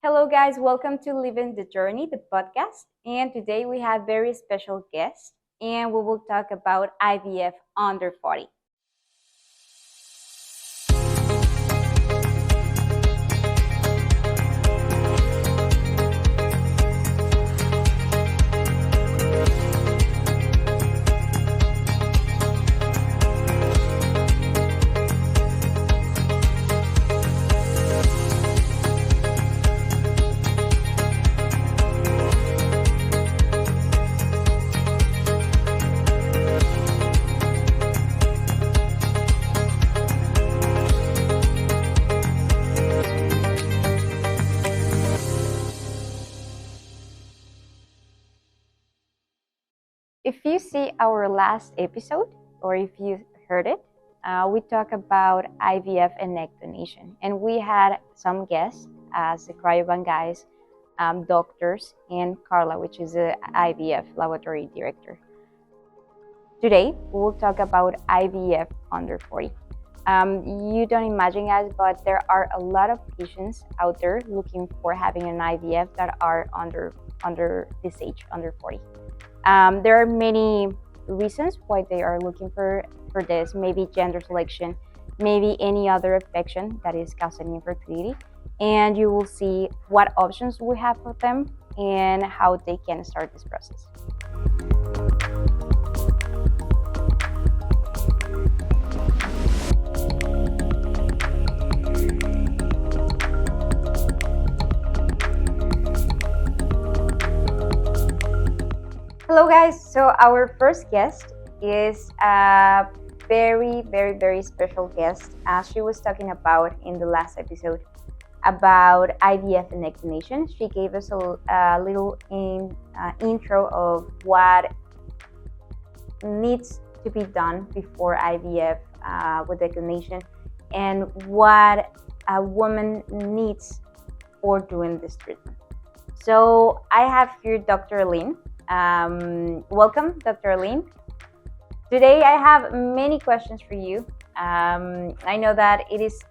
Hello, guys. Welcome to Living the Journey, the podcast. And today we have very special guests, and we will talk about IVF under 40. If you see our last episode, or if you heard it, we talk about IVF and egg donation. And we had some guests as the cryobank guys, doctors, and Carla, which is the IVF laboratory director. Today, we will talk about IVF under 40. You don't imagine, guys, but there are a lot of patients out there looking for having an IVF that are under this age, under 40. There are many reasons why they are looking for this. Maybe gender selection, maybe any other affection that is causing infertility. And you will see what options we have for them and how they can start this process. Hello, guys. So our first guest is a very special guest. She was talking about in the last episode about IVF and egg donation. She gave us a little intro of what needs to be done before IVF with egg donation and what a woman needs for doing this treatment. So I have here Dr. Aline. Welcome, Dr. Aline. Today I have many questions for you. I know that it is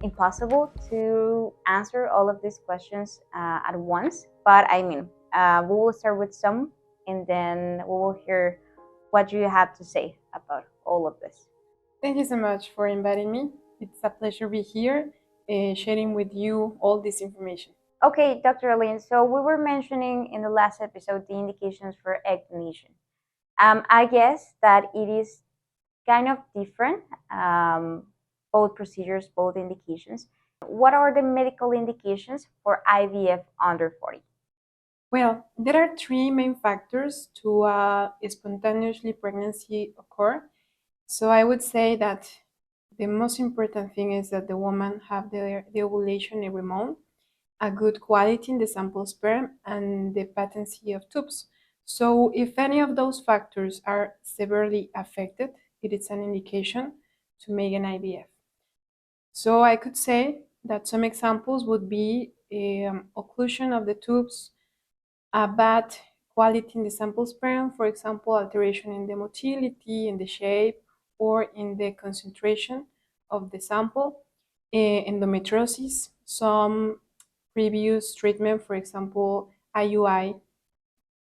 impossible to answer all of these questions at once, but we will start with some and then we will hear what you have to say about all of this. Thank you so much for inviting me. It's a pleasure to be here sharing with you all this information. Okay, Dr. Aline, so we were mentioning in the last episode the indications for egg donation. I guess that it is kind of different, both procedures, both indications. What are the medical indications for IVF under 40? Well, there are three main factors to spontaneously pregnancy occur. So I would say that the most important thing is that the woman have the ovulation every month, a good quality in the sample sperm, and the patency of tubes. So if any of those factors are severely affected, it is an indication to make an IVF. So I could say that some examples would be occlusion of the tubes, a bad quality in the sample sperm, for example, alteration in the motility, in the shape, or in the concentration of the sample, endometriosis, some previous treatment, for example, IUI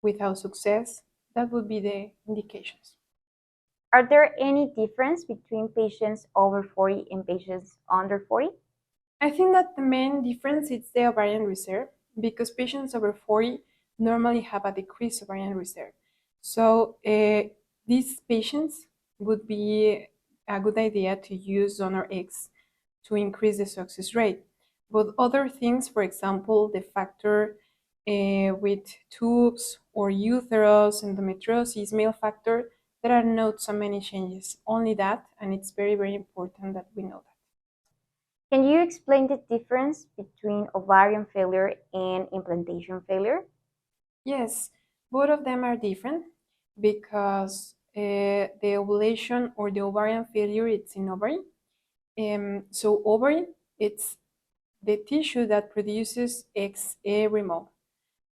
without success. That would be the indications. Are there any difference between patients over 40 and patients under 40? I think that the main difference is the ovarian reserve, because patients over 40 normally have a decreased ovarian reserve. So these patients would be a good idea to use donor eggs to increase the success rate. But other things, for example, the factor with tubes or uterus, endometriosis, male factor, there are not so many changes, only that, and it's very important that we know that. Can you explain the difference between ovarian failure and implantation failure? Yes, both of them are different because the ovulation or the ovarian failure, it's in ovary. So ovary, it's the tissue that produces eggs every month.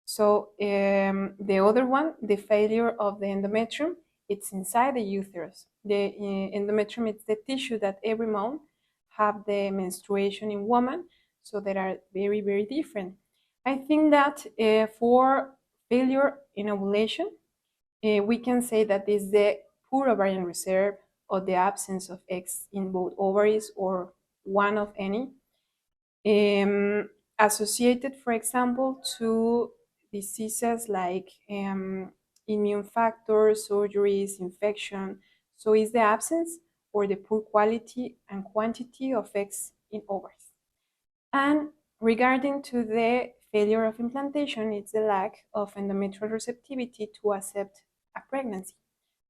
So the other one, the failure of the endometrium, it's inside the uterus. The endometrium, it's the tissue that every month have the menstruation in woman. So they are very different. I think that for failure in ovulation, we can say that is the poor ovarian reserve or the absence of eggs in both ovaries or one of any, associated, for example, to diseases like immune factors, surgeries, infection. So it's the absence or the poor quality and quantity of eggs in ovaries. And regarding to the failure of implantation, it's the lack of endometrial receptivity to accept a pregnancy.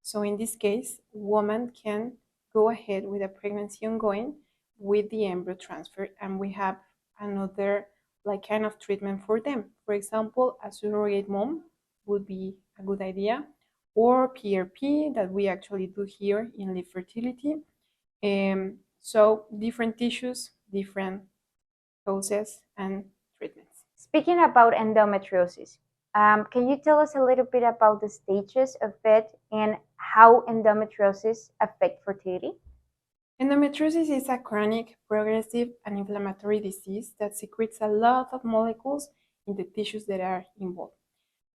So in this case, woman can go ahead with a pregnancy ongoing with the embryo transfer, and we have another like kind of treatment for them. For example, a surrogate mom would be a good idea, or PRP that we actually do here in LIV Fertility. So different tissues, different causes and treatments. Speaking about endometriosis, can you tell us a little bit about the stages of it and how endometriosis affect fertility? Endometriosis is a chronic, progressive, and inflammatory disease that secretes a lot of molecules in the tissues that are involved.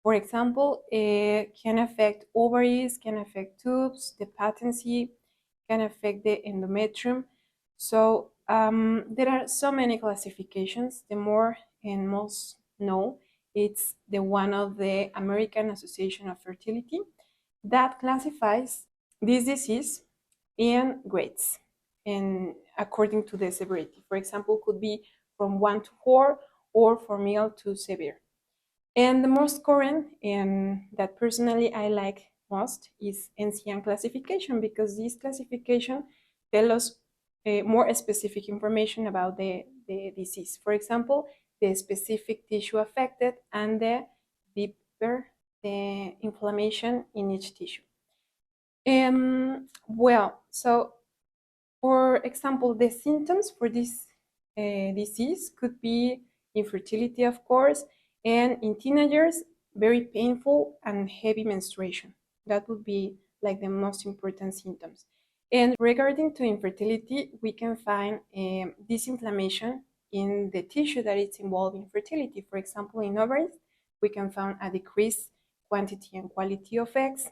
For example, it can affect ovaries, can affect tubes, the patency, can affect the endometrium. So there are so many classifications. The more and most known, it's the one of the American Association of Fertility that classifies this disease in grades and according to the severity. For example, could be from 1 to 4 or from mild to severe. And the most current and that personally I like most is NCM classification, because this classification tells us more specific information about the disease. For example, the specific tissue affected and the deeper the inflammation in each tissue. So for example, the symptoms for this disease could be infertility, of course, and in teenagers, very painful and heavy menstruation. That would be like the most important symptoms. And regarding to infertility, we can find this inflammation in the tissue that is involved in fertility. For example, in ovaries, we can find a decreased quantity and quality of eggs.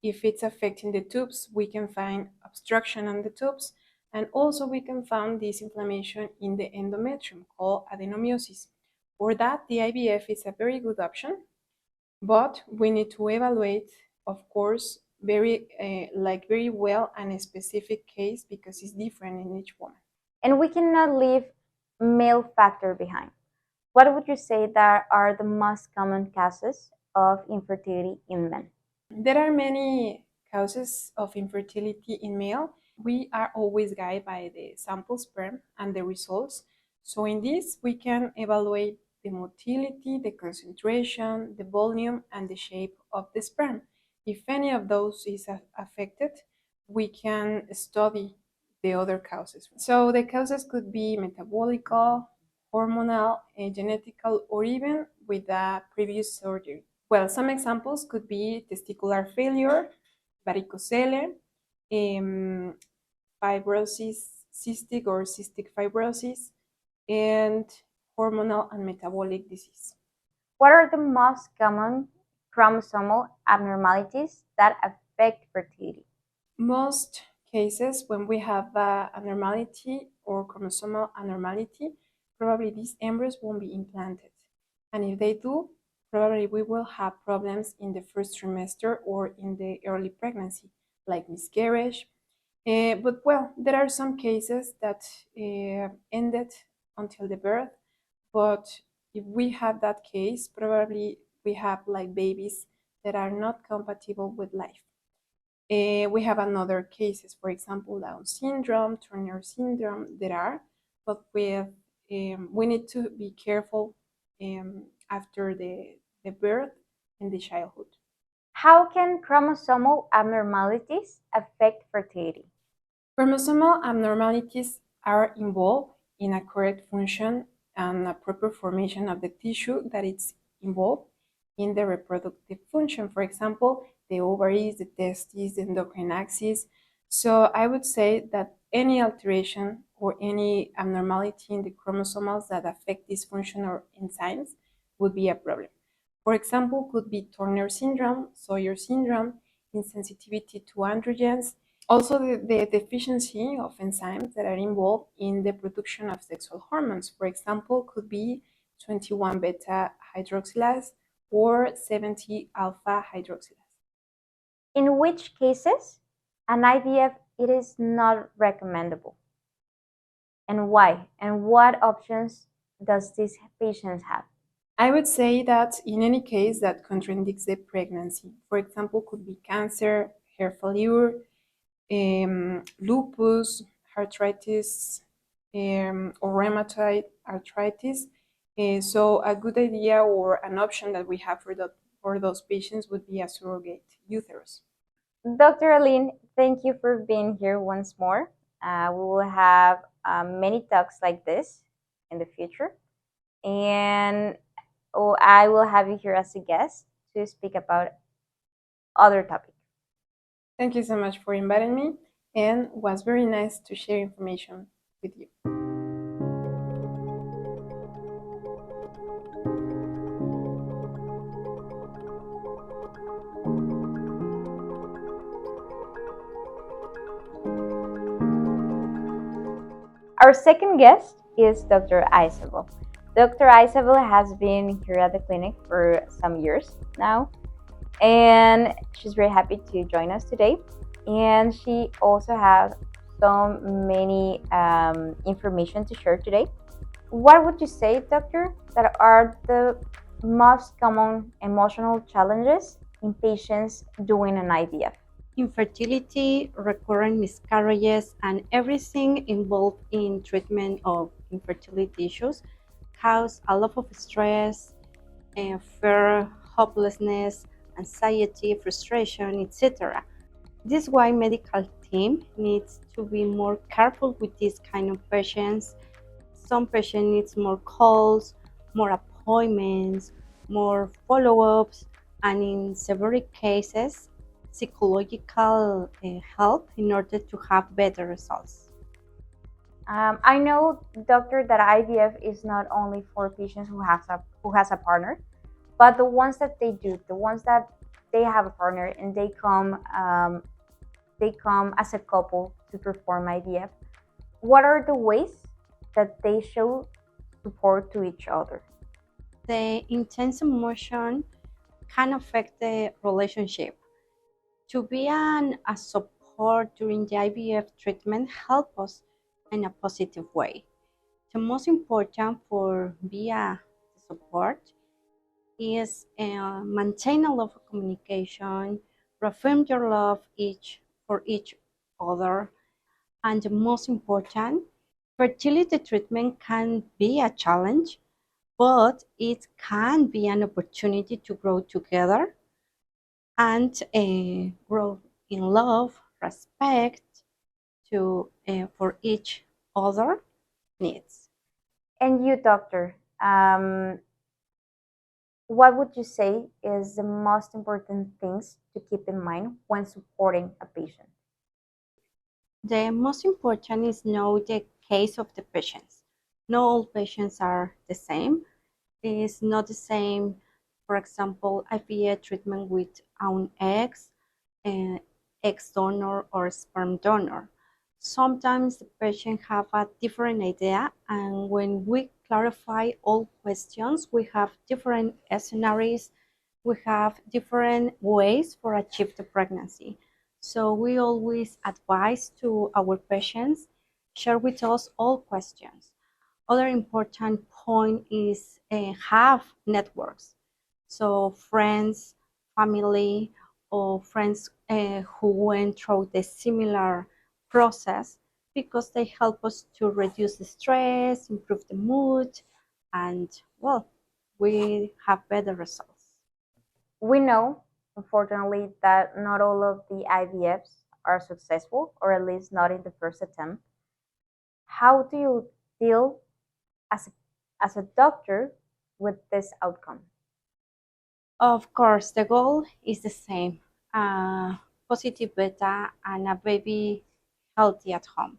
If it's affecting the tubes, we can find obstruction on the tubes, and also we can find this inflammation in the endometrium called adenomyosis. For that, the IVF is a very good option, but we need to evaluate, of course, very well and a specific case because it's different in each woman. And we cannot leave male factor behind. What would you say that are the most common causes of infertility in men? There are many causes of infertility in male. We are always guided by the sample sperm and the results. So in this, we can evaluate the motility, the concentration, the volume, and the shape of the sperm. If any of those is affected, we can study the other causes. So the causes could be metabolical, hormonal, genetical, or even with a previous surgery. Well, some examples could be testicular failure, varicocele, fibrosis, cystic fibrosis, and hormonal and metabolic disease. What are the most common chromosomal abnormalities that affect fertility? Most cases, when we have abnormality or chromosomal abnormality, probably these embryos won't be implanted. And if they do, probably we will have problems in the first trimester or in the early pregnancy, like miscarriage. But well, there are some cases that ended until the birth. But if we have that case, probably we have like babies that are not compatible with life. We have another cases, for example, Down syndrome, Turner syndrome, there are, but we need to be careful after the birth and the childhood. How can chromosomal abnormalities affect fertility? Chromosomal abnormalities are involved in a correct function and a proper formation of the tissue that is involved in the reproductive function. For example, the ovaries, the testes, the endocrine axis. So I would say that any alteration or any abnormality in the chromosomes that affect this function or enzymes would be a problem. For example, could be Turner syndrome, Sawyer syndrome, insensitivity to androgens, also the deficiency of enzymes that are involved in the production of sexual hormones. For example, could be 21 beta hydroxylase or 70 alpha hydroxylase. In which cases an IVF it is not recommendable, and why? And what options does these patients have? I would say that in any case that contradicts the pregnancy, for example, could be cancer, hair failure, lupus, arthritis, or rheumatoid arthritis. So a good idea or an option that we have for those patients would be a surrogate uterus. Dr. Aline, thank you for being here once more. We will have many talks like this in the future. And I will have you here as a guest to speak about other topics. Thank you so much for inviting me, and it was very nice to share information with you. Our second guest is Dr. Isabel. Dr. Isabel has been here at the clinic for some years now, and she's very happy to join us today. And she also has so many information to share today. What would you say, doctor, that are the most common emotional challenges in patients doing an IVF? Infertility, recurrent miscarriages, and everything involved in treatment of infertility issues cause a lot of stress, fear, hopelessness, anxiety, frustration, etc. This is why medical team needs to be more careful with this kind of patients. Some patient needs more calls, more appointments, more follow-ups, and in severe cases, psychological help in order to have better results. I know, doctor, that IVF is not only for patients who has a partner, but the ones that they do, the ones that they have a partner and they come as a couple to perform IVF. What are the ways that they show support to each other? The intense emotion can affect the relationship. To be a support during the IVF treatment help us in a positive way. The most important for be a support is maintain a love of communication, reaffirm your love for each other, and the most important, fertility treatment can be a challenge, but it can be an opportunity to grow together and grow in love, respect for each other needs. And you, doctor, what would you say is the most important things to keep in mind when supporting a patient? The most important is know the case of the patients. Not all patients are the same. It's not the same, for example, IVF treatment with own eggs, egg donor or sperm donor. Sometimes the patient have a different idea, and when we clarify all questions, we have different scenarios, we have different ways for achieve the pregnancy. So we always advise to our patients, share with us all questions. Other important point is have networks. So friends, family, or friends who went through the similar process, because they help us to reduce the stress, improve the mood, and well, we have better results. We know, unfortunately, that not all of the IVFs are successful, or at least not in the first attempt. How do you deal as a doctor with this outcome? Of course, the goal is the same, positive beta and a baby healthy at home.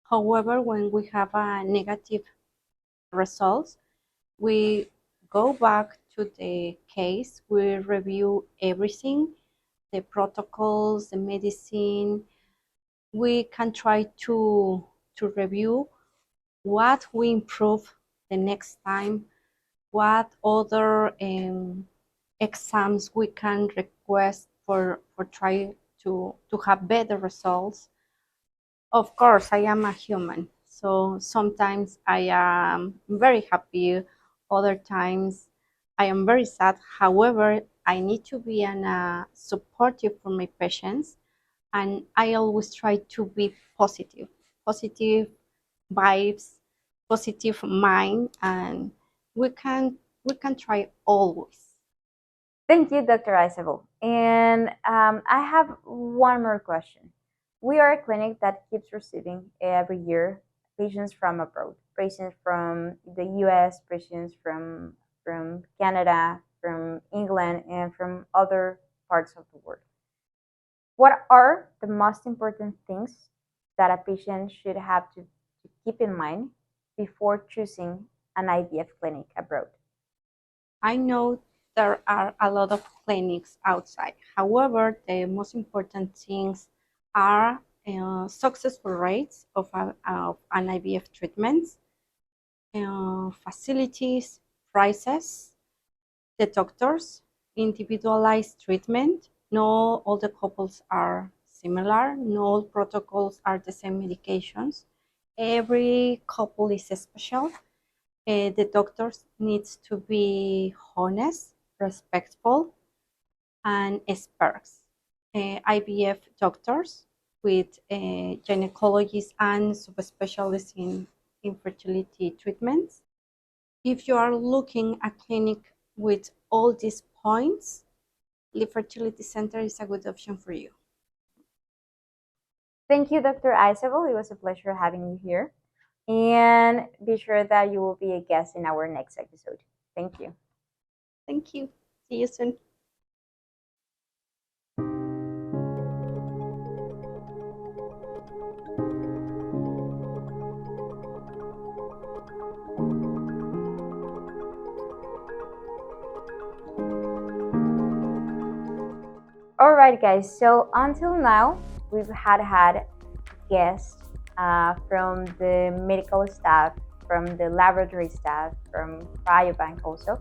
However, when we have a negative results, we go back to the case. We review everything, the protocols, the medicine. We can try to review what we improve the next time, what other exams we can request for try to have better results. Of course, I am a human, so sometimes I am very happy, other times I am very sad. However, I need to be supportive for my patients, and I always try to be positive, positive vibes, positive mind, and we can try always. Thank you, Dr. Isabel. And I have one more question. We are a clinic that keeps receiving every year patients from abroad, patients from the US, patients from Canada, from England, and from other parts of the world. What are the most important things that a patient should have to keep in mind before choosing an IVF clinic abroad? I know there are a lot of clinics outside. However, the most important things are successful rates of an IVF treatments, facilities, prices, the doctors, individualized treatment. No all the couples are similar. No all protocols are the same medications. Every couple is special. The doctors needs to be honest, respectful, and experts. IVF doctors with gynecologists and subspecialists in fertility treatments. If you are looking at clinic with all these points, LIV Fertility Center is a good option for you. Thank you, Dr. Isabel. It was a pleasure having you here. And be sure that you will be a guest in our next episode. Thank you. Thank you. See you soon. All right, guys. So until now, we've had guests from the medical staff, from the laboratory staff, from cryobank also.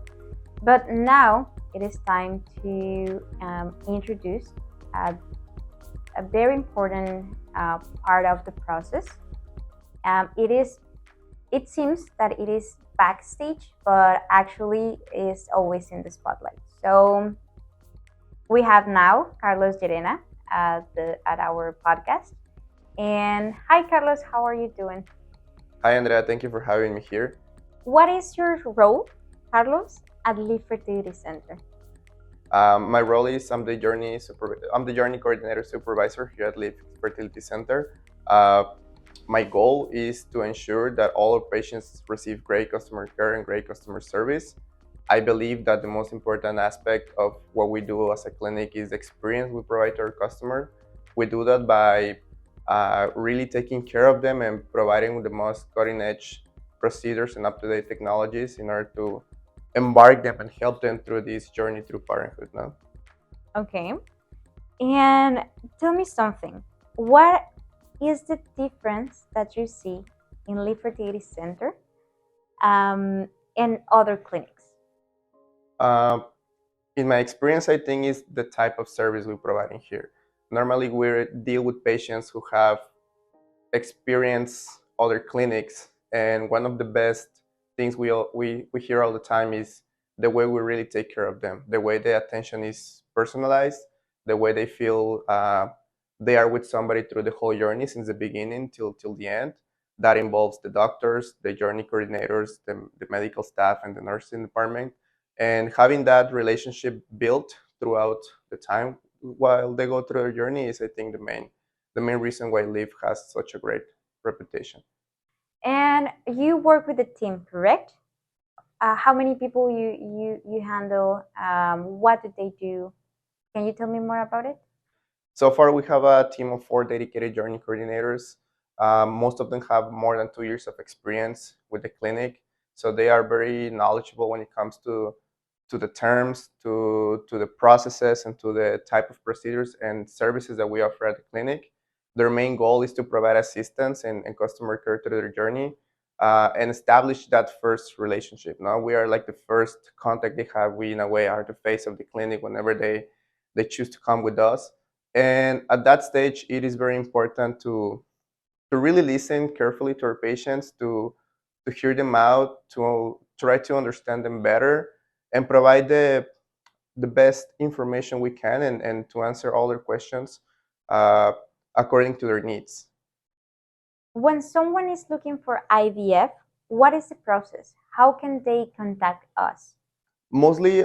But now it is time to introduce a very important part of the process. It seems that it is backstage, but actually is always in the spotlight. So we have now Carlos Llerena at our podcast. And hi, Carlos, how are you doing? Hi, Andrea. Thank you for having me here. What is your role, Carlos, at LIV Fertility Center? My role is I'm the journey coordinator supervisor here at LIV Fertility Center. My goal is to ensure that all our patients receive great customer care and great customer service. I believe that the most important aspect of what we do as a clinic is the experience we provide to our customer. We do that by really taking care of them and providing the most cutting-edge procedures and up-to-date technologies in order to embark them and help them through this journey through parenthood now. Okay. And tell me something. What is the difference that you see in LIV Fertility Center and other clinics? In my experience, I think is the type of service we're providing here. Normally, we deal with patients who have experienced other clinics, and one of the best things we hear all the time is the way we really take care of them, the way the attention is personalized, the way they feel they are with somebody through the whole journey since the beginning till the end. That involves the doctors, the journey coordinators, the medical staff, and the nursing department. And having that relationship built throughout the time while they go through their journey is, I think, the main reason why LIV has such a great reputation. And you work with a team, correct? How many people you handle? What do they do? Can you tell me more about it? So far, we have a team of 4 dedicated journey coordinators. Most of them have more than 2 years of experience with the clinic. So they are very knowledgeable when it comes to the terms, to the processes, and to the type of procedures and services that we offer at the clinic. Their main goal is to provide assistance and customer care through their journey, and establish that first relationship. Now we are like the first contact they have. We, in a way, are the face of the clinic whenever they choose to come with us. And at that stage, it is very important to really listen carefully to our patients, to hear them out, to try to understand them better, and provide the best information we can, and to answer all their questions uh, according to their needs. When someone is looking for IVF, what is the process? How can they contact us? Mostly,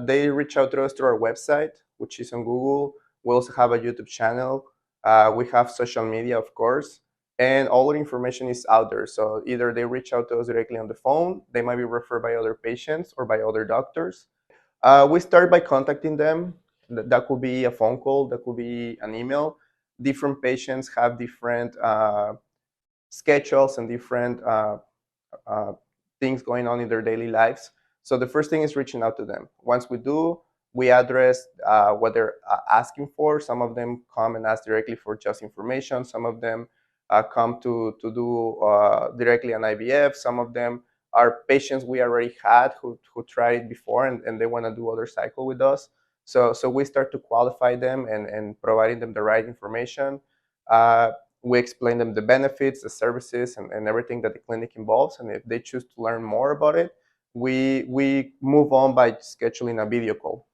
they reach out to us through our website, which is on Google. We also have a YouTube channel. We have social media, of course, and all the information is out there. So either they reach out to us directly on the phone, they might be referred by other patients or by other doctors. We start by contacting them. That could be a phone call, that could be an email. Different patients have different schedules and different uh, things going on in their daily lives. So the first thing is reaching out to them. Once we do, we address what they're asking for. Some of them come and ask directly for just information. Some of them come to do directly an IVF. Some of them are patients we already had who tried it before, and they want to do other cycle with us. So we start to qualify them and providing them the right information. Uh, we explain them the benefits, the services, and everything that the clinic involves. And if they choose to learn more about it, we move on by scheduling a video call.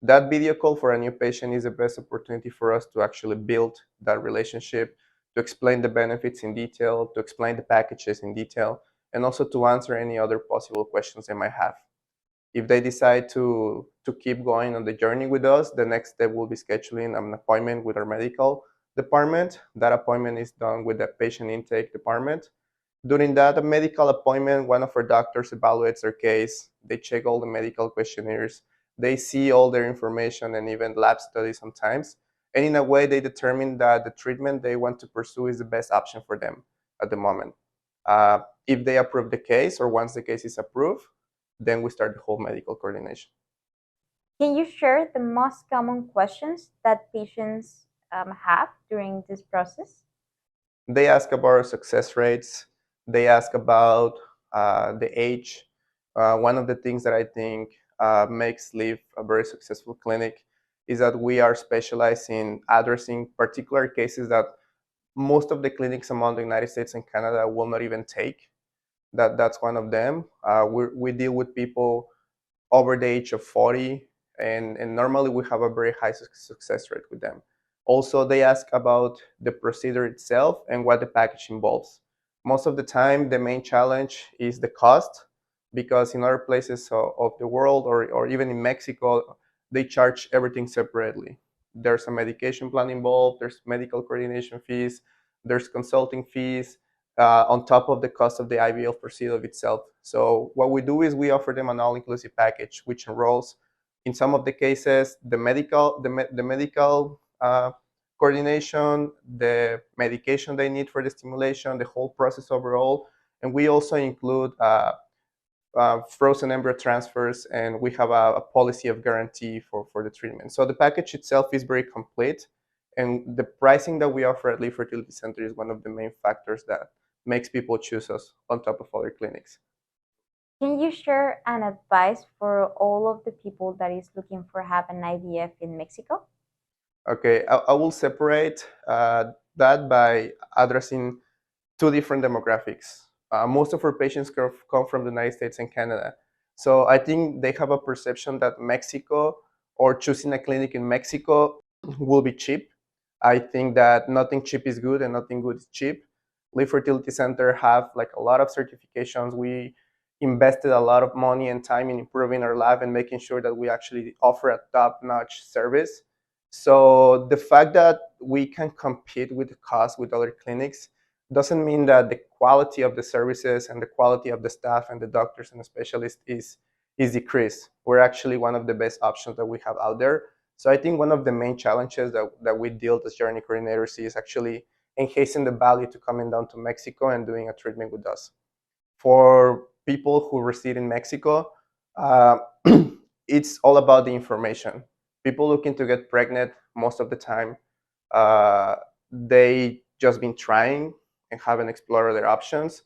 That video call for a new patient is the best opportunity for us to actually build that relationship, to explain the benefits in detail, to explain the packages in detail, and also to answer any other possible questions they might have. If they decide to keep going on the journey with us, the next step will be scheduling an appointment with our medical department. That appointment is done with the patient intake department. During that medical appointment, one of our doctors evaluates their case. They check all the medical questionnaires. They see all their information and even lab studies sometimes. And in a way, they determine that the treatment they want to pursue is the best option for them at the moment. If they approve the case, or once the case is approved, then we start the whole medical coordination. Can you share the most common questions that patients have during this process? They ask about our success rates. They ask about the age. One of the things that I think makes LIV a very successful clinic is that we are specialized in addressing particular cases that most of the clinics among the United States and Canada will not even take. That's one of them. We deal with people over the age of 40, and normally we have a very high success rate with them. Also, they ask about the procedure itself and what the package involves. Most of the time, the main challenge is the cost, because in other places of the world, or even in Mexico, they charge everything separately. There's a medication plan involved, there's medical coordination fees, there's consulting fees, on top of the cost of the IVF procedure itself. So what we do is we offer them an all-inclusive package, which enrolls, in some of the cases, the medical coordination, the medication they need for the stimulation, the whole process overall, and we also include frozen embryo transfers, and we have a policy of guarantee for the treatment. So the package itself is very complete, and the pricing that we offer at LIV Fertility Center is one of the main factors that makes people choose us on top of other clinics. Can you share an advice for all of the people that is looking for have an IVF in Mexico? Okay, I will separate that by addressing two different demographics. Most of our patients come from the United States and Canada. So I think they have a perception that Mexico, or choosing a clinic in Mexico, will be cheap. I think that nothing cheap is good and nothing good is cheap. LIV Fertility Center have like a lot of certifications. We invested a lot of money and time in improving our lab and making sure that we actually offer a top-notch service. So the fact that we can compete with the cost with other clinics doesn't mean that the quality of the services and the quality of the staff and the doctors and the specialists is decreased. We're actually one of the best options that we have out there. So I think one of the main challenges that we deal as journey coordinators is actually enhancing the value to coming down to Mexico and doing a treatment with us. For people who reside in Mexico, uh, it's all about the information. People looking to get pregnant, most of the time, they just been trying and haven't explored their options,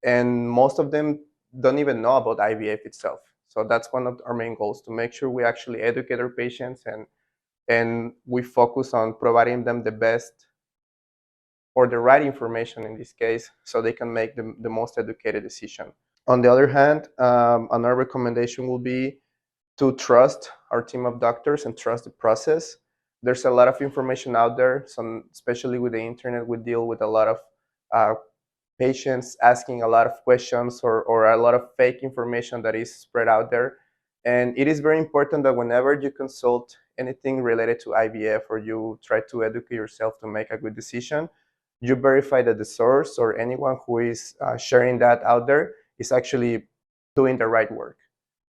and most of them don't even know about IVF itself. So that's one of our main goals, to make sure we actually educate our patients, and we focus on providing them the best or the right information in this case, so they can make the most educated decision. On the other hand, another recommendation will be to trust our team of doctors and trust the process. There's a lot of information out there, especially with the internet. We deal with a lot of uh, patients asking a lot of questions, or a lot of fake information that is spread out there. And it is very important that whenever you consult anything related to IVF, or you try to educate yourself to make a good decision, you verify that the source or anyone who is sharing that out there is actually doing the right work.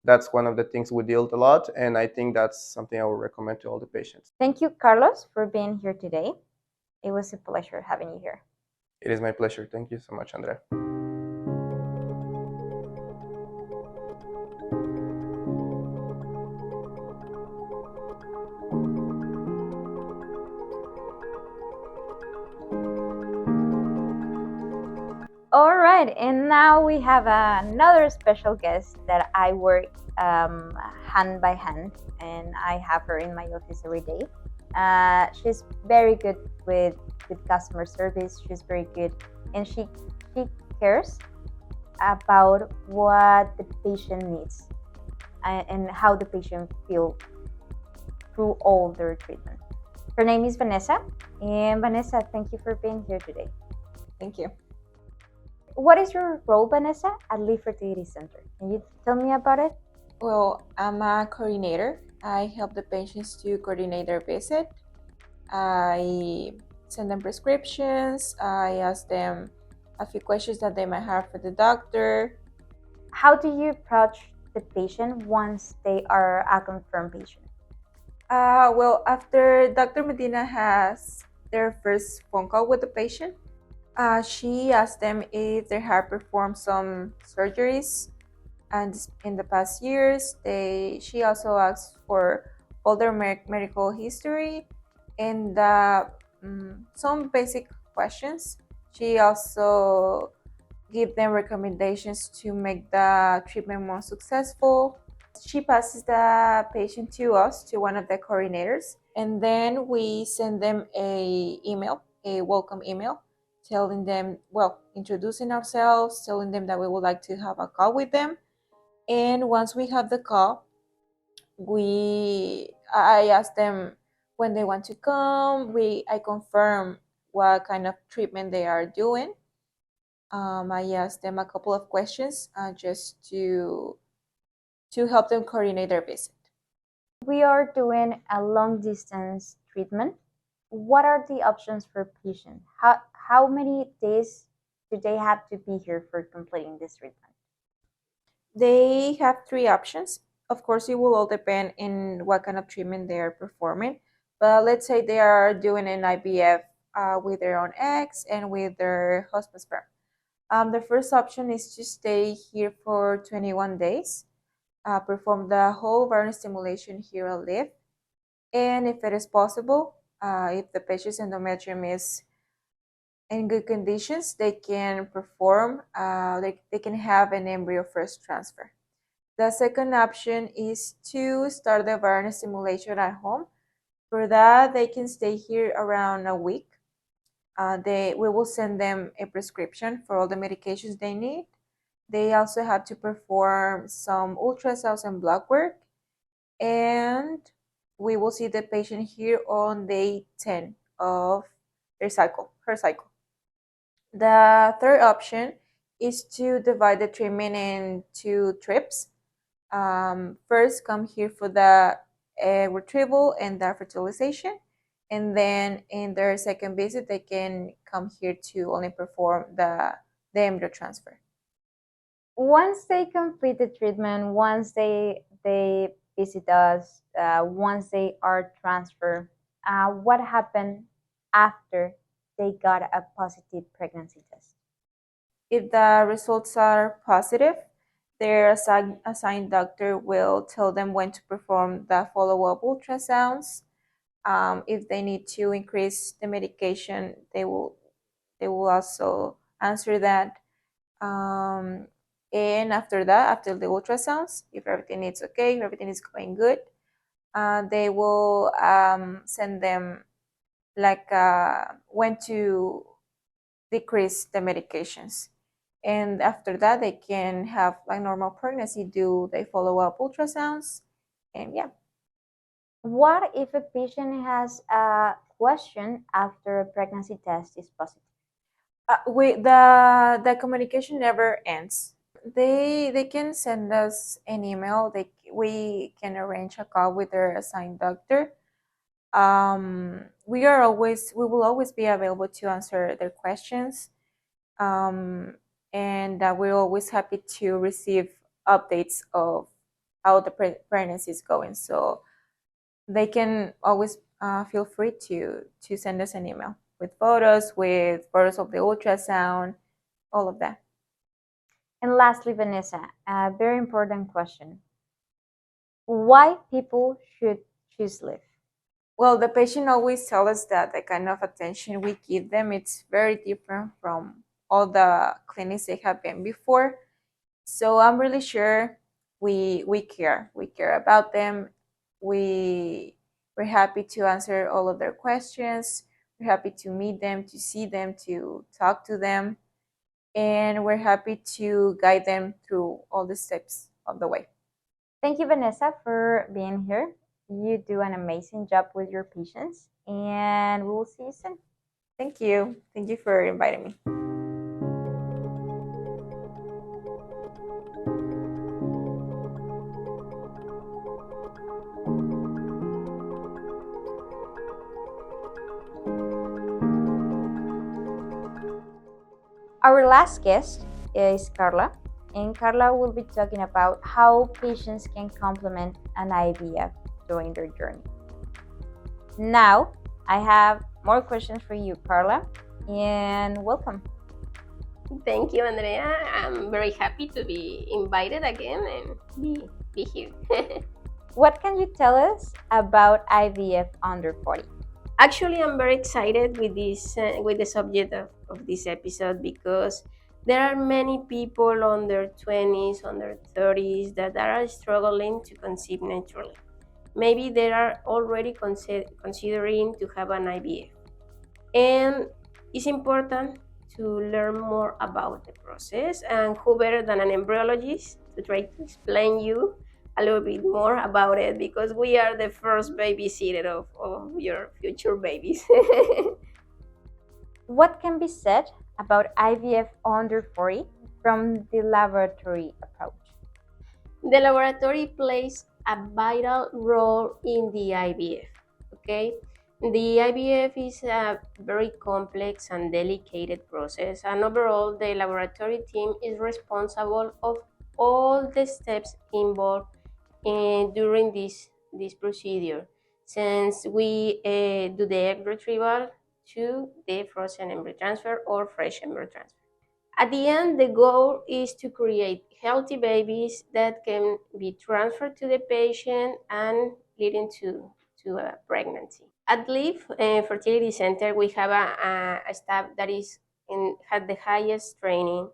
That's one of the things we deal with a lot, and I think that's something I would recommend to all the patients. Thank you, Carlos, for being here today. It was a pleasure having you here. It is my pleasure. Thank you so much, Andrea. All right, and now we have another special guest that I work hand by hand, and I have her in my office every day. She's very good with customer service. She's very good, and she cares about what the patient needs and how the patient feel through all their treatment. Her name is Vanessa, and Vanessa, thank you for being here today. Thank you. What is your role, Vanessa, at LIV Fertility Center? Can you tell me about it? Well, I'm a coordinator. I help the patients to coordinate their visit. I send them prescriptions. I ask them a few questions that they might have for the doctor. How do you approach the patient once they are a confirmed patient? Well, after Dr. Medina has their first phone call with the patient, she asked them if they had performed some surgeries, and in the past years, she also asked for all their medical history and some basic questions. She also gave them recommendations to make the treatment more successful. She passes the patient to us, to one of the coordinators, and then we send them a welcome email, telling them, well, introducing ourselves, telling them that we would like to have a call with them. And once we have the call, I ask them when they want to come. I confirm what kind of treatment they are doing. I ask them a couple of questions just to help them coordinate their visit. We are doing a long distance treatment. What are the options for patients? How many days do they have to be here for completing this treatment? They have three options. Of course, it will all depend on what kind of treatment they are performing. But let's say they are doing an IVF with their own eggs and with their husband's sperm. The first option is to stay here for 21 days, perform the whole ovarian stimulation here at LIV, and if it is possible, if the patient's endometrium is in good conditions, they can perform, they can have an embryo first transfer. The second option is to start the ovarian stimulation at home. For that, they can stay here around a week. We will send them a prescription for all the medications they need. They also have to perform some ultrasounds and blood work, and we will see the patient here on day 10 of her cycle. The third option is to divide the treatment into trips. First, come here for the egg retrieval and the fertilization, and then in their second visit, they can come here to only perform the embryo transfer. Once they complete the treatment, once they visit us, once they are transferred, what happened after they got a positive pregnancy test? If the results are positive, their assigned doctor will tell them when to perform the follow-up ultrasounds. If they need to increase the medication, they will also answer that. And after that, after the ultrasounds, if everything is okay, if everything is going good, they will send them like when to decrease the medications. And after that, they can have like normal pregnancy, do they follow up ultrasounds, and yeah. What if a patient has a question after a pregnancy test is positive? The communication never ends. They can send us an email. We can arrange a call with their assigned doctor. We will always be available to answer their questions. And we're always happy to receive updates of how the pregnancy is going. So they can always feel free to send us an email with photos of the ultrasound, all of that. And lastly, Vanessa, a very important question. Why people should choose LIV? Well, the patient always tells us that the kind of attention we give them, it's very different from all the clinics they have been before. So I'm really sure we care. We care about them. We're happy to answer all of their questions. We're happy to meet them, to see them, to talk to them, and we're happy to guide them through all the steps of the way. Thank you, Vanessa, for being here. You do an amazing job with your patients, and we will see you soon. Thank you. Thank you for inviting me. Our last guest is Carla, and Carla will be talking about how patients can complement an IVF during their journey. Now, I have more questions for you, Carla, and welcome. Thank you, Andrea. I'm very happy to be invited again and be here. What can you tell us about IVF under 40? Actually, I'm very excited with the subject of this episode because there are many people on their 20s, on their 30s that are struggling to conceive naturally. Maybe they are already considering to have an IVF. And it's important to learn more about the process, and who better than an embryologist to try to explain you a little bit more about it, because we are the first babysitter of your future babies. What can be said about IVF under 40 from the laboratory approach? The laboratory plays a vital role in the IVF. Okay, the IVF is a very complex and delicate process, and overall, the laboratory team is responsible of all the steps involved during this procedure, since we do the egg retrieval to the frozen embryo transfer or fresh embryo transfer. At the end, the goal is to create healthy babies that can be transferred to the patient and leading to a pregnancy. At LIV Fertility Center, we have a staff that had the highest training,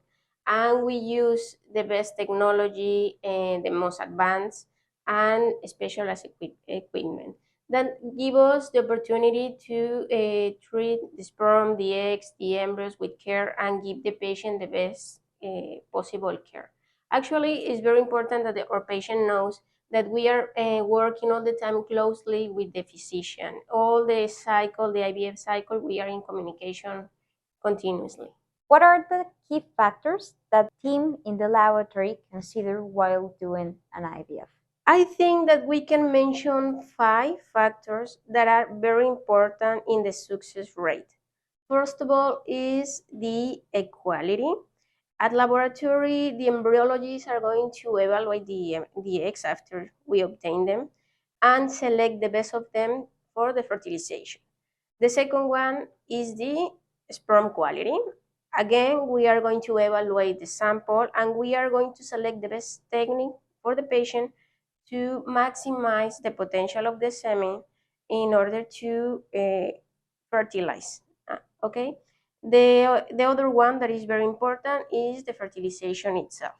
and we use the best technology and the most advanced and specialized equipment that give us the opportunity to treat the sperm, the eggs, the embryos with care and give the patient the best possible care. Actually, it's very important that our patient knows that we are working all the time closely with the physician. All the cycle, the IVF cycle, we are in communication continuously. What are the key factors that the team in the laboratory consider while doing an IVF? I think that we can mention 5 factors that are very important in the success rate. First of all is the equality. At laboratory, the embryologists are going to evaluate the eggs after we obtain them and select the best of them for the fertilization. The second one is the sperm quality. Again, we are going to evaluate the sample, and we are going to select the best technique for the patient to maximize the potential of the semen in order to fertilize. Okay. The other one that is very important is the fertilization itself.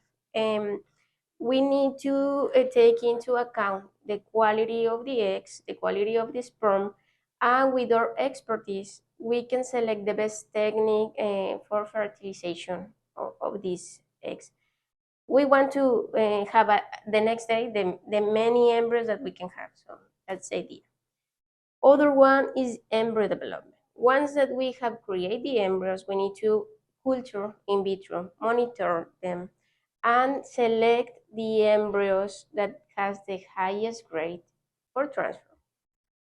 We need to take into account the quality of the eggs, the quality of the sperm, and with our expertise, we can select the best technique for fertilization of these eggs. We want to have the next day the many embryos that we can have. So that's the idea. Other one is embryo development. Once that we have created the embryos, we need to culture in vitro, monitor them, and select the embryos that has the highest grade for transfer.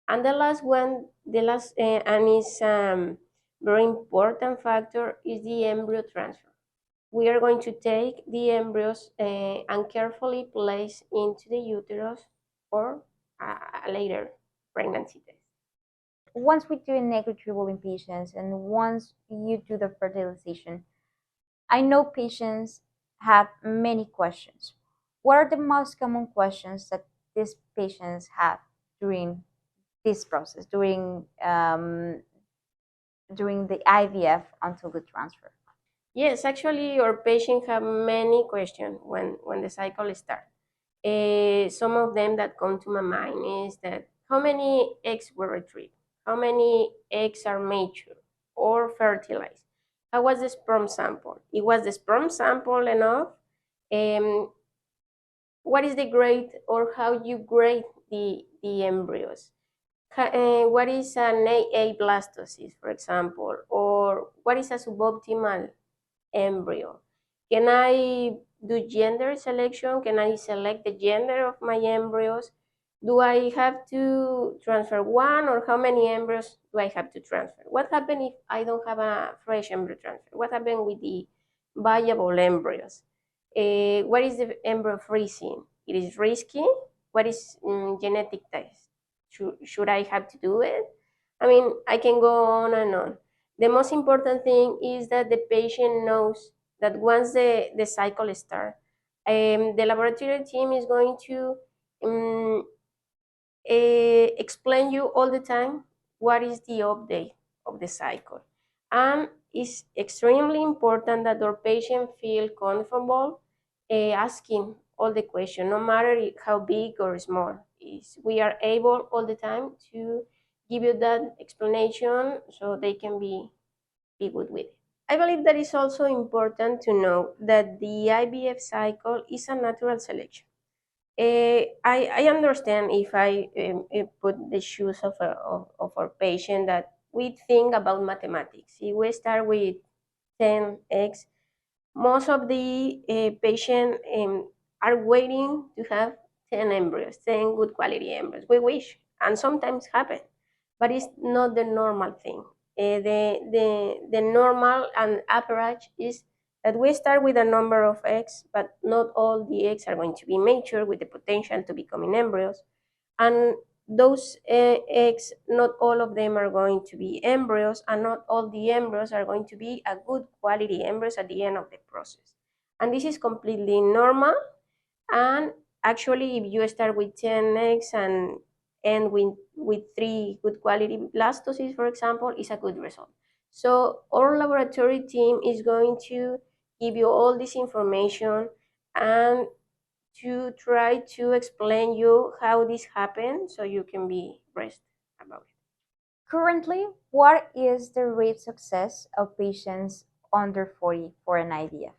And the last one, and is very important factor is the embryo transfer. We are going to take the embryos and carefully place into the uterus for a later pregnancy test. Once we do an egg retrieval in patients and once you do the fertilization, I know patients have many questions. What are the most common questions that these patients have during this process, during the IVF until the transfer? Yes, actually, your patient have many questions when the cycle starts. Some of them that come to my mind is that how many eggs were retrieved? How many eggs are mature or fertilized? How was the sperm sample? It was the sperm sample enough? What is the grade or how you grade the embryos? What is an AA blastocyst, for example, or what is a suboptimal embryo? Can I do gender selection? Can I select the gender of my embryos? Do I have to transfer one, or how many embryos do I have to transfer? What happens if I don't have a fresh embryo transfer? What happens with the viable embryos? What is the embryo freezing? It is risky. What is genetic test? Should I have to do it? I mean, I can go on and on. The most important thing is that the patient knows that once the cycle starts, the laboratory team is going to explain you all the time what is the update of the cycle. And it's extremely important that our patient feel comfortable asking all the questions, no matter how big or small. We are able all the time to give you that explanation so they can be good with it. I believe that it's also important to know that the IVF cycle is a natural selection. I understand if I put the shoes of our patient that we think about mathematics. If we start with 10 eggs, most of the patients are waiting to have 10 embryos, 10 good quality embryos. We wish, and sometimes happen, but it's not the normal thing. The normal and average is that we start with a number of eggs, but not all the eggs are going to be mature with the potential to becoming embryos. And those eggs, not all of them are going to be embryos, and not all the embryos are going to be a good quality embryos at the end of the process. And this is completely normal. And actually, if you start with 10 eggs and end with 3 good quality blastocysts, for example, is a good result. So our laboratory team is going to give you all this information and to try to explain you how this happened so you can be rest about it. Currently, what is the rate success of patients under 40 for an IVF?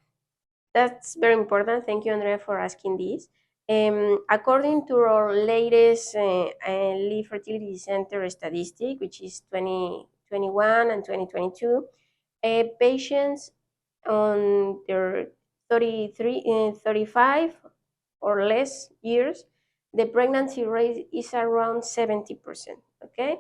That's very important. Thank you, Andrea, for asking this. According to our latest LIV Fertility Center statistic, which is 2021 and 2022, patients on their 35 or less years, the pregnancy rate is around 70%, okay?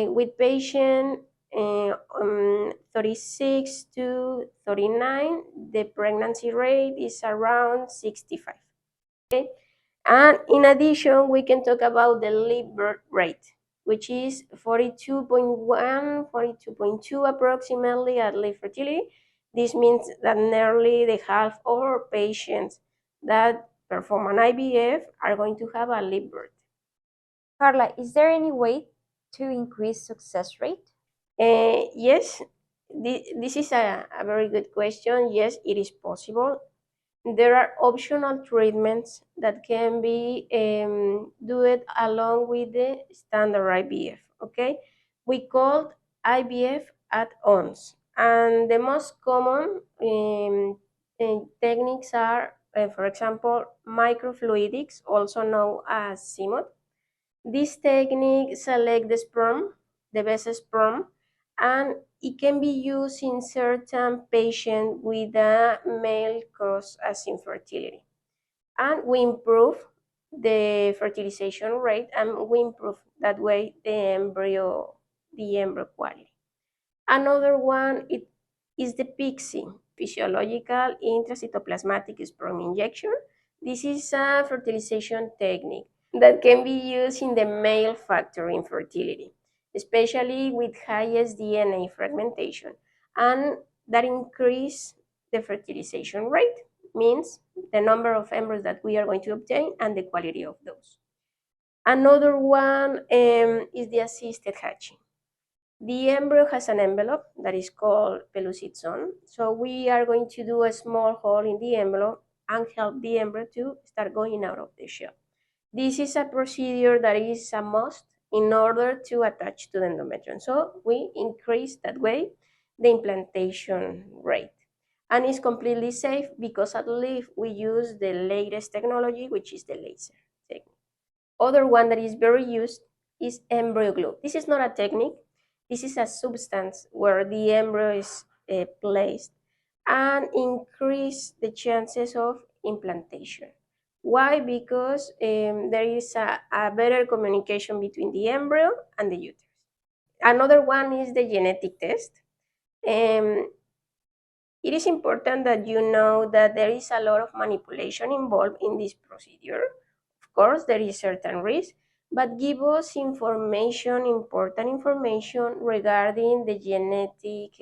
With patient 36 to 39, the pregnancy rate is around 65, okay? And in addition, we can talk about the live birth rate, which is 42.1, 42.2 approximately at LIV Fertility. This means that nearly the half of our patients that perform an IVF are going to have a live birth. Carla, is there any way to increase success rate? Yes, this is a very good question. Yes, it is possible. There are optional treatments that can be do it along with the standard IVF. Okay, we call IVF add-ons, and the most common techniques are, for example, microfluidics, also known as CMOD. This technique selects the sperm, the best sperm, and it can be used in certain patients with a male cause as infertility. And we improve the fertilization rate, and we improve that way the embryo quality. Another one is the PIXI, physiological intracytoplasmatic sperm injection. This is a fertilization technique that can be used in the male factor infertility, especially with highest DNA fragmentation, and that increase the fertilization rate, means the number of embryos that we are going to obtain and the quality of those. Another one is the assisted hatching. The embryo has an envelope that is called pellucid zone. So we are going to do a small hole in the envelope and help the embryo to start going out of the shell. This is a procedure that is a must in order to attach to the endometrium. So we increase that way the implantation rate. And it's completely safe because at LIV we use the latest technology, which is the laser technique. Other one that is very used is embryo glue. This is not a technique. This is a substance where the embryo is placed and increase the chances of implantation. Why? Because there is a better communication between the embryo and the uterus. Another one is the genetic test. It is important that you know that there is a lot of manipulation involved in this procedure. Of course, there is certain risk, but give us information, important information regarding the genetic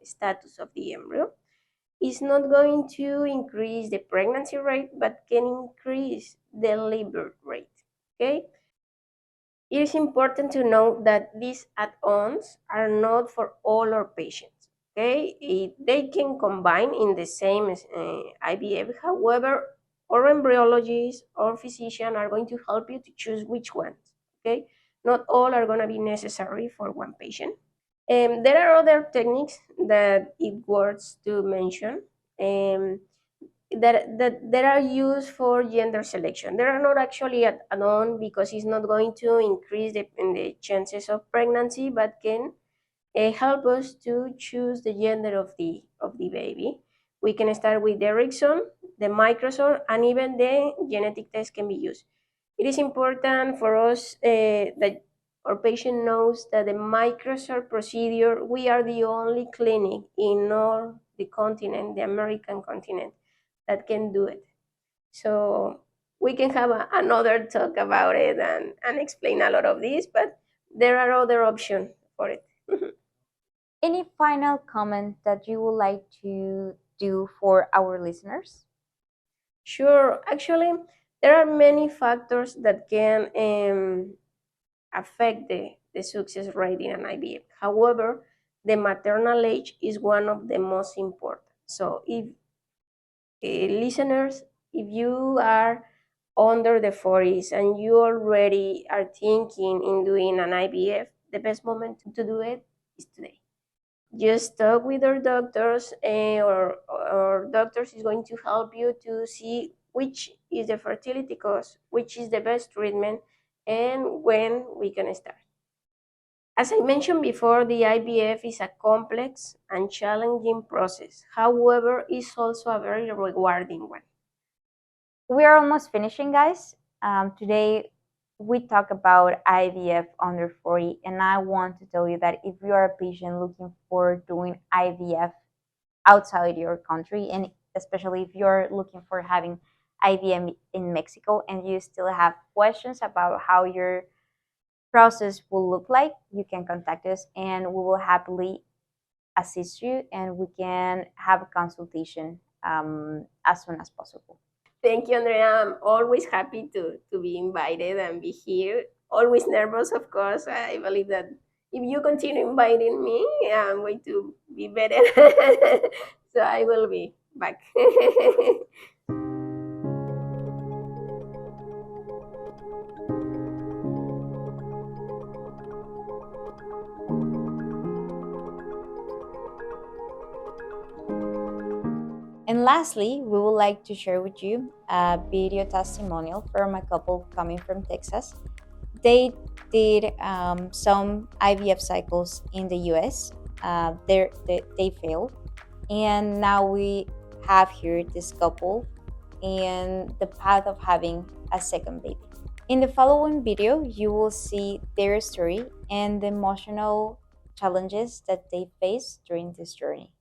status of the embryo. It's not going to increase the pregnancy rate, but can increase the labor rate. Okay? It is important to note that these add-ons are not for all our patients. Okay, they can combine in the same IVF. However, our embryologists or physician are going to help you to choose which ones. Okay, not all are going to be necessary for one patient. There are other techniques that it worth to mention. That are used for gender selection. They are not actually add-on because it's not going to increase the chances of pregnancy, but can help us to choose the gender of the baby. We can start with the Erickson, the microsome, and even the genetic test can be used. It is important for us that our patient knows that the microsome procedure, we are the only clinic in all the continent, the American continent, that can do it. So we can have another talk about it and explain a lot of this, but there are other options for it. Any final comment that you would like to do for our listeners? Sure. Actually, there are many factors that can affect the success rate in an IVF. However, the maternal age is one of the most important. So if listeners, if you are under the 40s and you already are thinking in doing an IVF, the best moment to do it is today. Just talk with our doctors, or doctors is going to help you to see which is the fertility cause, which is the best treatment, and when we can start. As I mentioned before, the IVF is a complex and challenging process. However, it's also a very rewarding one. We are almost finishing, guys. Today, we talk about IVF under 40, and I want to tell you that if you are a patient looking for doing IVF outside your country, and especially if you're looking for having IVF in Mexico and you still have questions about how your process will look like, you can contact us and we will happily assist you and we can have a consultation as soon as possible. Thank you, Andrea. I'm always happy to be invited and be here. Always nervous, of course. I believe that if you continue inviting me, I'm going to be better. So I will be back. And lastly, we would like to share with you a video testimonial from a couple coming from Texas. They did some IVF cycles in the US. They failed. And now we have here this couple in the path of having a second baby. In the following video, you will see their story and the emotional challenges that they face during this journey.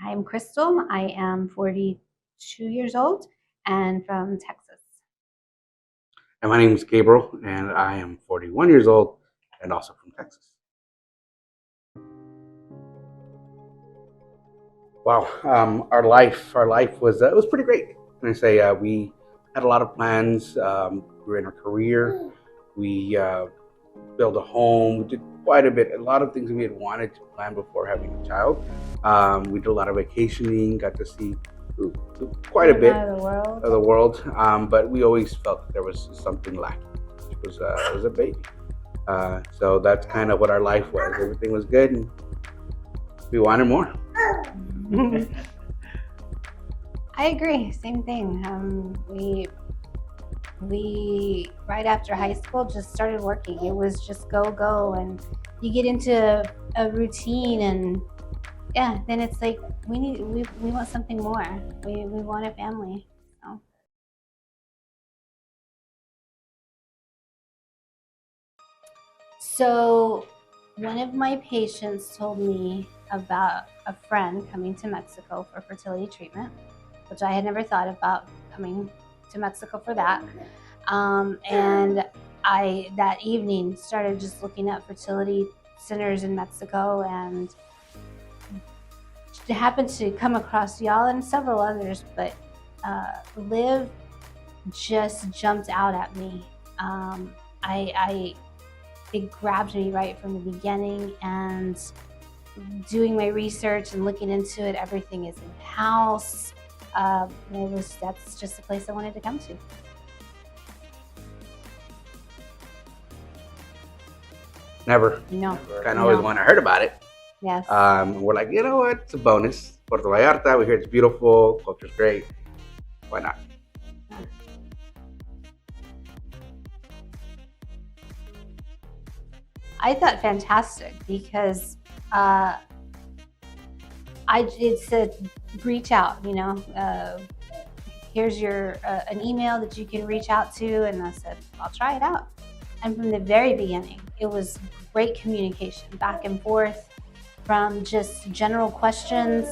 I'm Crystal. I am 42 years old and from Texas. And my name is Gabriel, and I am 41 years old and also from Texas. Wow, our life was it was pretty great. And I say we had a lot of plans. We were in our career. We built a home. We did quite a bit. A lot of things we had wanted to plan before having a child. We did a lot of vacationing. Got to see quite a bit of the world. But we always felt that there was something lacking, which was a baby. So that's kind of what our life was. Everything was good, and we wanted more. I agree. Same thing. We right after high school just started working. It was just go, and you get into a routine, and yeah, then it's like we want something more. We want a family. So one of my patients told me about a friend coming to Mexico for fertility treatment, which I had never thought about coming to Mexico for that. And I, that evening, started just looking at fertility centers in Mexico and happened to come across y'all and several others, but LIV just jumped out at me. It grabbed me right from the beginning, and doing my research and looking into it, everything is in-house. That's just a place I wanted to come to. Never. No. Kind of always when I heard about it. Yes. We're like, you know what? It's a bonus. Puerto Vallarta, we hear it's beautiful, culture's great. Why not? I thought fantastic because it's a reach out, here's your an email that you can reach out to, and I said, I'll try it out. And from the very beginning, it was great communication back and forth, from just general questions,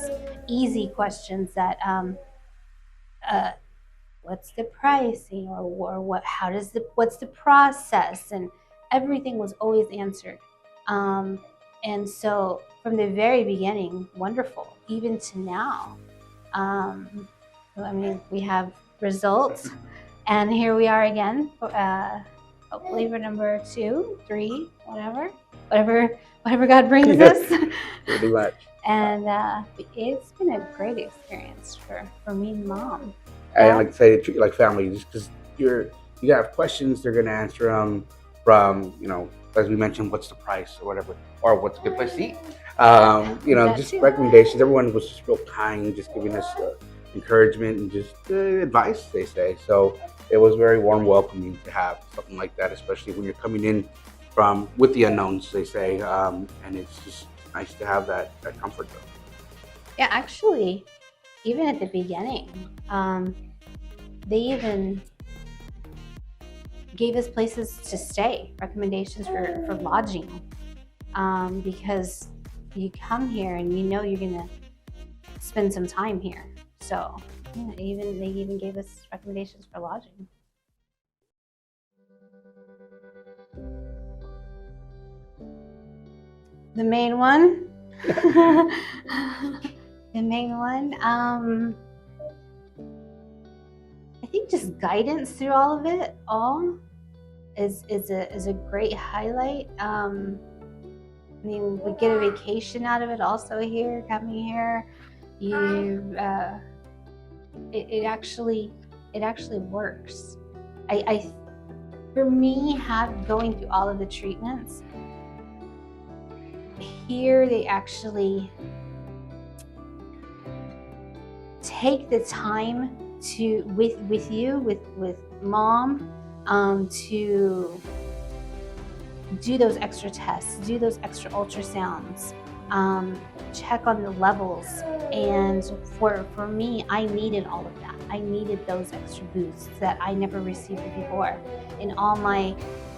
easy questions that what's the price, or what's the process, and everything was always answered. And so from the very beginning, wonderful, even to now. We have results, and here we are again, hopefully for number 2, 3, whatever God brings us. Pretty much. And it's been a great experience for me and Mom. I like to say, treat you like family, just because you have questions, they're going to answer them from, as we mentioned, what's the price or whatever, or what's a good place to eat. Just recommendations. Everyone was just real kind, just giving us encouragement and just advice, they say. So it was very warm welcoming to have something like that, especially when you're coming in from with the unknowns, they say, and it's just nice to have that comfort though. Yeah, actually, even at the beginning, they even gave us places to stay, recommendations for lodging, because you come here and you know you're gonna spend some time here. So yeah, they even gave us recommendations for lodging. The main one, the main one. I think just guidance through all of it. All is a great highlight. I mean, we get a vacation out of it also here, coming here. You, it actually works. For me, going through all of the treatments here, they actually take the time to with mom to do those extra tests, do those extra ultrasounds, check on the levels. And for me, I needed all of that. I needed those extra boosts that I never received before in all my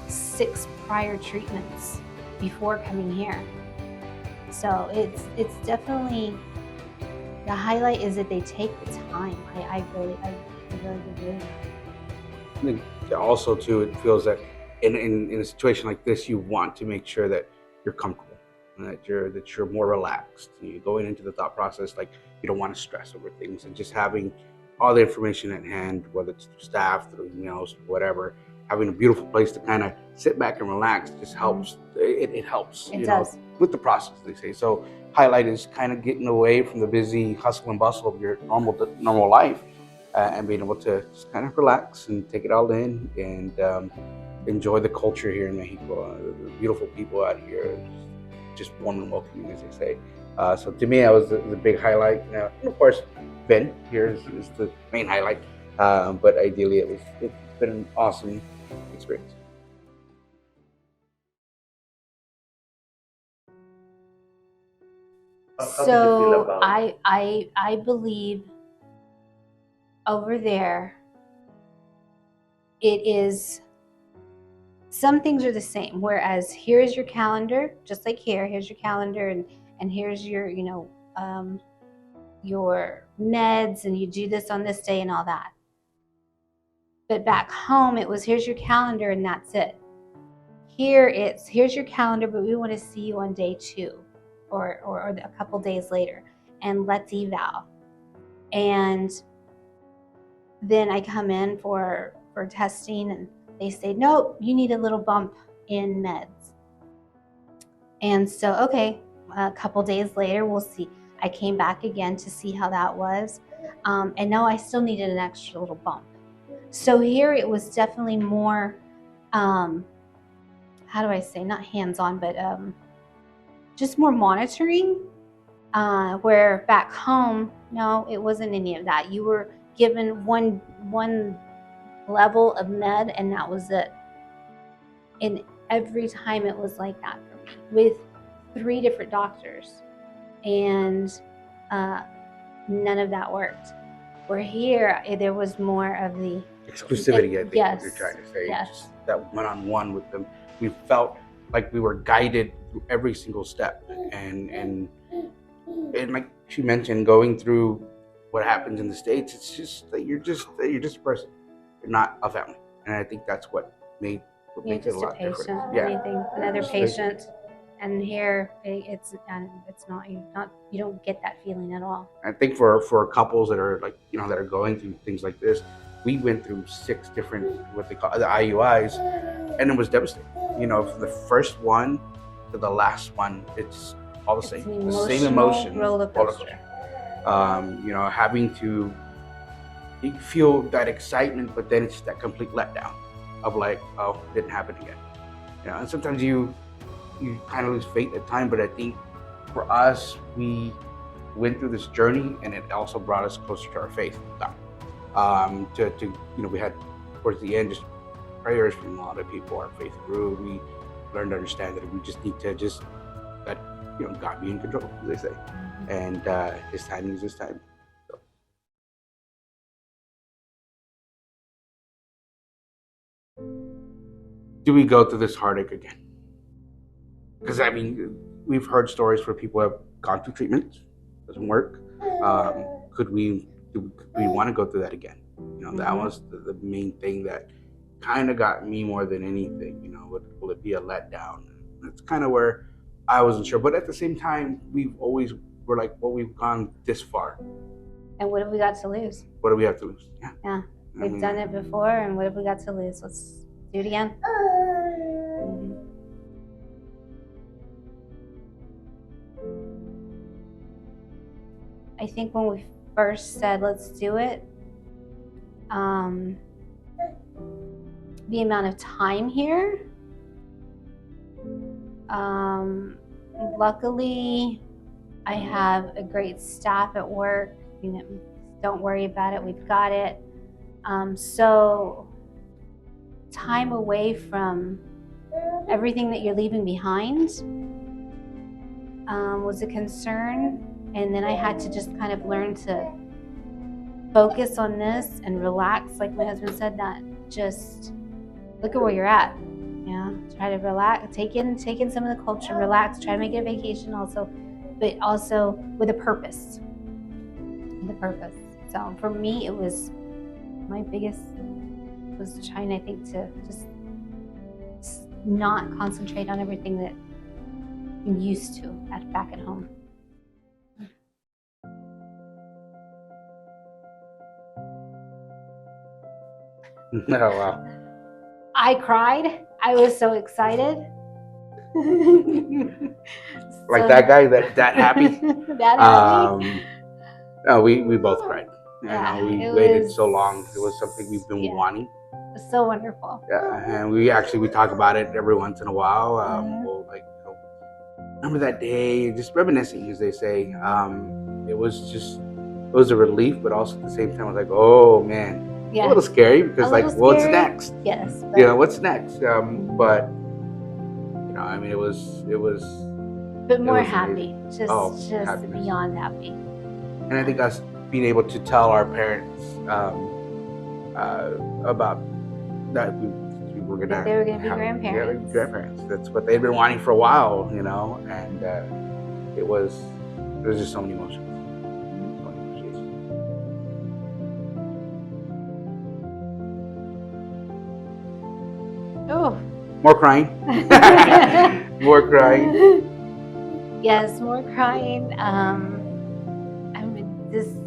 6 prior treatments before coming here. So it's definitely, the highlight is that they take the time. I really do. I think also too, it feels that in a situation like this, you want to make sure that you're comfortable and that you're more relaxed. You're going into the thought process like you don't want to stress over things, and just having all the information at hand, whether it's through staff, through emails, whatever, having a beautiful place to kind of sit back and relax just helps. It helps. It does. With the process, they say. So highlight is kind of getting away from the busy hustle and bustle of your normal life, and being able to just kind of relax and take it all in and enjoy the culture here in Mexico. The beautiful people out here, just warm and welcoming, as they say. So to me, that was the big highlight. And of course, Ben here is the main highlight. But ideally, it's been an awesome experience. So I believe over there it is, some things are the same, whereas here is your calendar, just like here's your calendar, and here's your your meds, and you do this on this day and all that. But back home it was, here's your calendar and that's it. Here it's, here's your calendar, but we want to see you on day 2 or a couple days later, and let's eval. And then I come in for testing, and they say, nope, you need a little bump in meds. And so, okay, a couple days later, we'll see. I came back again to see how that was. And now I still needed an extra little bump. So here it was definitely more, how do I say, not hands-on, but just more monitoring, where back home, no, it wasn't any of that. You were given one level of med, and that was it. And every time it was like that for me, with 3 different doctors, and none of that worked. Where here, there was more of the exclusivity, I think, yes, what you're trying to say. yes. Just that one-on-one with them. We felt like we were guided through every single step, and like she mentioned, going through what happens in the States, it's just that you're just a person. You're not a family, and I think that's what makes it a lot different. Yeah, anything, another patient. And here it's not, you don't get that feeling at all. I think for couples that are like, that are going through things like this, we went through 6 different, what they call the IUIs, and it was devastating. From the first one to the last one, it's all the same, the same emotion, roller coaster. Having to feel that excitement, but then it's that complete letdown of like, oh, it didn't happen again. And sometimes you kind of lose faith at times, but I think for us, we went through this journey, and it also brought us closer to our faith. We had towards the end just prayers from a lot of people. Our faith grew. learned to understand that we just need to just let God be in control, as they say, and His timing is His time. So. Do we go through this heartache again? Because I mean, we've heard stories where people have gone through treatments, doesn't work. Could we want to go through that again? That was the main thing that kind of got me more than anything. Will it be a letdown? That's kind of where I wasn't sure. But at the same time, we're like, well, we've gone this far. And what have we got to lose? What do we have to lose? Yeah. We've done it before, and what have we got to lose? Let's do it again. I think when we first said, let's do it, the amount of time here, luckily, I have a great staff at work. Don't worry about it. We've got it. So time away from everything that you're leaving behind was a concern. And then I had to just kind of learn to focus on this and relax. Like my husband said, that just look at where you're at. Try to relax, take in some of the culture, relax, try to make it a vacation also, but also with a purpose. So for me, it was my biggest was trying, I think, to just not concentrate on everything that I'm used to back at home. Oh, wow. I cried. I was so excited. Like that guy, that happy. That happy. No, we both cried. Yeah, we waited so long. It was something we've been wanting. It was so wonderful. Yeah, and we talk about it every once in a while. We'll remember that day, just reminiscing, as they say. It was a relief, but also at the same time, I was like, oh man. Yeah. A little scary because what's next? Yes. What's next? But I mean, it was. But more happy, just beyond happy. And I think us being able to tell our parents about that we were gonna. They were gonna be grandparents. Yeah, grandparents. That's what they'd been wanting for a while, and it was just so many emotions. Oh. More crying. More crying. Yes, more crying. I mean, this is.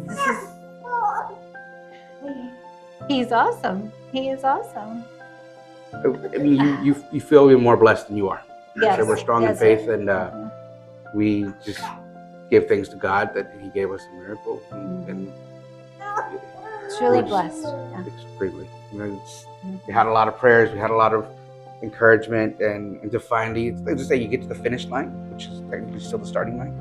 He's awesome. He is awesome. I mean, you feel you're more blessed than you are. Yes. So we're strong in faith, and we just give thanks to God that He gave us a miracle, and it's really blessed. Extremely. We had a lot of prayers. We had a lot of encouragement, and to finally, let's just say, you get to the finish line, which is technically still the starting line.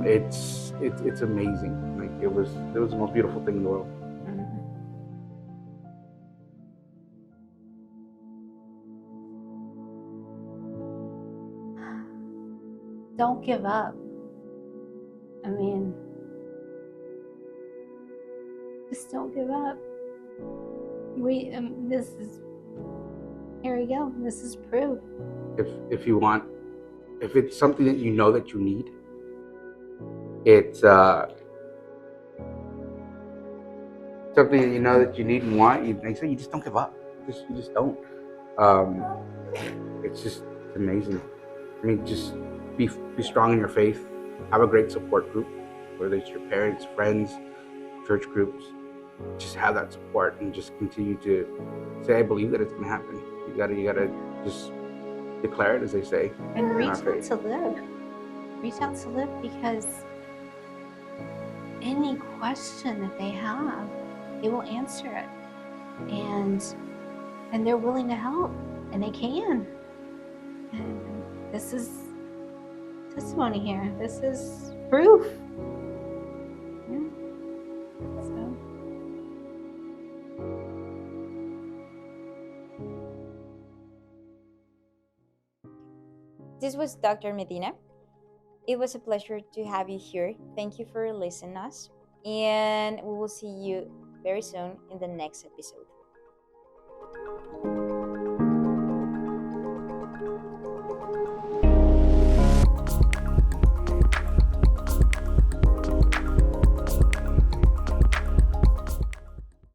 It's amazing. Like it was the most beautiful thing in the world. Don't give up. I mean, just don't give up. Here we go. This is proof. If it's something that you know that you need, it's something that you know that you need and want. You just don't give up. You just don't. It's just amazing. I mean, just be strong in your faith. Have a great support group, whether it's your parents, friends, church groups. Just have that support and just continue to say, I believe that it's going to happen. You gotta just declare it, as they say. And reach out to LIV. Reach out to LIV, because any question that they have, they will answer it. And they're willing to help, and they can. And this is testimony here. This is proof. This was Dr. Medina. It was a pleasure to have you here. Thank you for listening to us, and we will see you very soon in the next episode.